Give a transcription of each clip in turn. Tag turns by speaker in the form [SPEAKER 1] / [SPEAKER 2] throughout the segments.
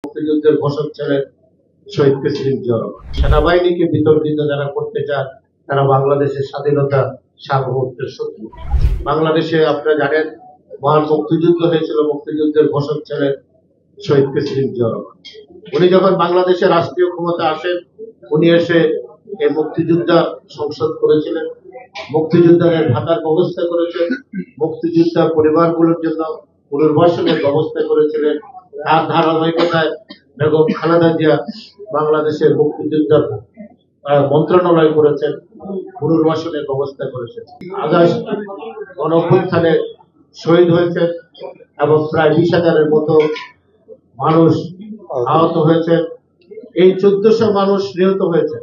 [SPEAKER 1] মুক্তিযুদ্ধের ঘোষক ছিলেন শহীদ প্রেসিডেন্ট জিয়া রহমান। সেনাবাহিনীকে বিতর্কিত যারা করতে চান তারা বাংলাদেশের স্বাধীনতা সার্বভৌমত্বের শত্রু। বাংলাদেশে আপনারা জানেন মহান মুক্তিযুদ্ধ হয়েছিল, মুক্তিযুদ্ধের ঘোষক ছিলেন শহীদ প্রেসিডেন্ট জিয়া রহমান। উনি যখন বাংলাদেশের রাষ্ট্রীয় ক্ষমতা আসেন, উনি এসে এই মুক্তিযোদ্ধা সংসদ করেছিলেন, মুক্তিযোদ্ধাদের ভাতার ব্যবস্থা করেছেন, মুক্তিযোদ্ধা পরিবারগুলোর জন্য পুনর্বাসনের ব্যবস্থা করেছিলেন। তার ধারাবাহিকতায় বেগম খালেদা জিয়া বাংলাদেশের মুক্তিযোদ্ধা মন্ত্রণালয় করেছেন, পুনর্বাসনের ব্যবস্থা করেছেন। আগস্ট গণঅভ্যুত্থানে শহীদ হয়েছেন এবং প্রায় 20,000-এর মতো মানুষ আহত হয়েছেন। এই 1400 মানুষ নিহত হয়েছে,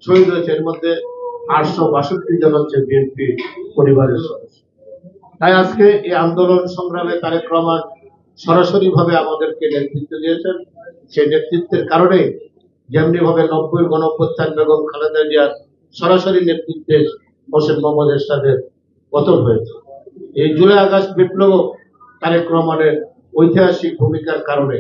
[SPEAKER 1] শহীদ হয়েছে, এর মধ্যে 862 জন হচ্ছে বিএনপি পরিবারের সদস্য। তাই আজকে এই আন্দোলন সংগ্রামে তারেক রহমান সরাসরি ভাবে আমাদেরকে নেতৃত্ব দিয়েছেন। সেই নেতৃত্বের কারণে যেমনি ভাবে 90-এর গণঅভ্যুত্থান বেগম খালেদা জিয়ার সরাসরি নেতৃত্বে হোসেন মোহাম্মদ এরশাদের পতন হয়েছে। এই জুলাই আগস্ট বিপ্লব তারেক রহমানের ঐতিহাসিক ভূমিকার কারণে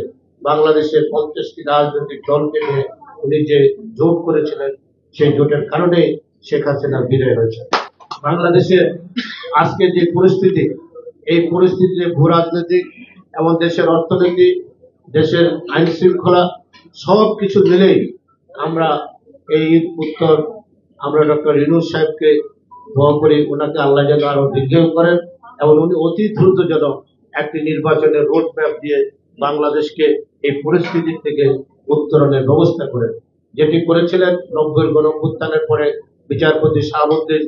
[SPEAKER 1] বাংলাদেশের 50টি রাজনৈতিক দলকে নিয়ে উনি যে জোট করেছিলেন, সেই জোটের কারণে শেখ হাসিনা বিদায় হয়েছে। বাংলাদেশের আজকে যে পরিস্থিতি, এই পরিস্থিতিতে ভূ রাজনৈতিক এবং দেশের অর্থনীতি, দেশের আইন শৃঙ্খলা সবকিছু মিলেই আমরা এই উত্তর আমরা ডক্টর ইউনূস সাহেবকে দোয়া করি, ওনাকে আল্লাহ যেন আরো দীর্ঘায়ু করেন এবং উনি অতি দ্রুত যেন একটি নির্বাচনের রোড ম্যাপ দিয়ে বাংলাদেশকে এই পরিস্থিতি থেকে উত্তরণের ব্যবস্থা করেন, যেটি করেছিলেন 90-এর গণঅভ্যুত্থানের পরে বিচারপতি শাহাবুদ্দিন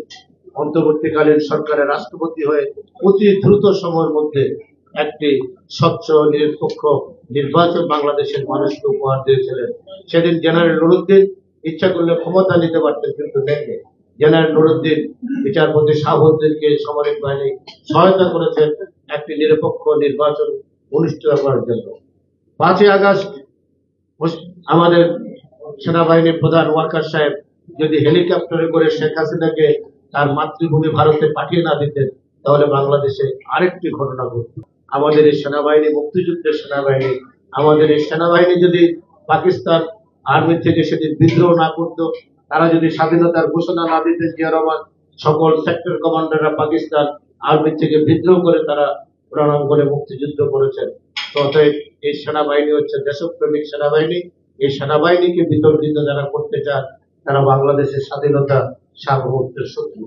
[SPEAKER 1] অন্তর্বর্তীকালীন সরকারের রাষ্ট্রপতি হয়ে অতি দ্রুত সময়ের মধ্যে একটি স্বচ্ছ নিরপেক্ষ নির্বাচন বাংলাদেশের মানুষকে উপহার দিয়েছিলেন। সেদিন জেনারেল নুরুদ্দিন ইচ্ছা করলে ক্ষমতা নিতে পারতেন, কিন্তু নেননি। জেনারেল নুরুদ্দিন বিচারপতি শাহাবুদ্দিনকে সামরিক বাহিনী সহায়তা করেছেন একটি নিরপেক্ষ নির্বাচন অনুষ্ঠিত করার জন্য। 5ই আগস্ট আমাদের সেনাবাহিনীর প্রধান ওয়াকার সাহেব যদি হেলিকপ্টারে করে শেখ হাসিনাকে তার মাতৃভূমি ভারতে পাঠিয়ে না দিতেন, তাহলে বাংলাদেশে আরেকটি ঘটনা ঘটত। আমাদের এই সেনাবাহিনী, মুক্তিযুদ্ধের সেনাবাহিনী, আমাদের এই সেনাবাহিনী যদি পাকিস্তান আর্মি থেকে সেদিন বিদ্রোহ না করতো, তারা যদি স্বাধীনতার ঘোষণা না দিতেন, জিয়া রহমান সকল সেক্টর কমান্ডাররা পাকিস্তান আর্মি থেকে বিদ্রোহ করে তারা রণাঙ্গনে মুক্তিযুদ্ধ করেছেন। অতএব এই সেনাবাহিনী হচ্ছে দেশপ্রেমিক সেনাবাহিনী। এই সেনাবাহিনীকে বিতর্কিত যারা করতে চান তারা বাংলাদেশের স্বাধীনতা সার্বভৌমত্বের শত্রু।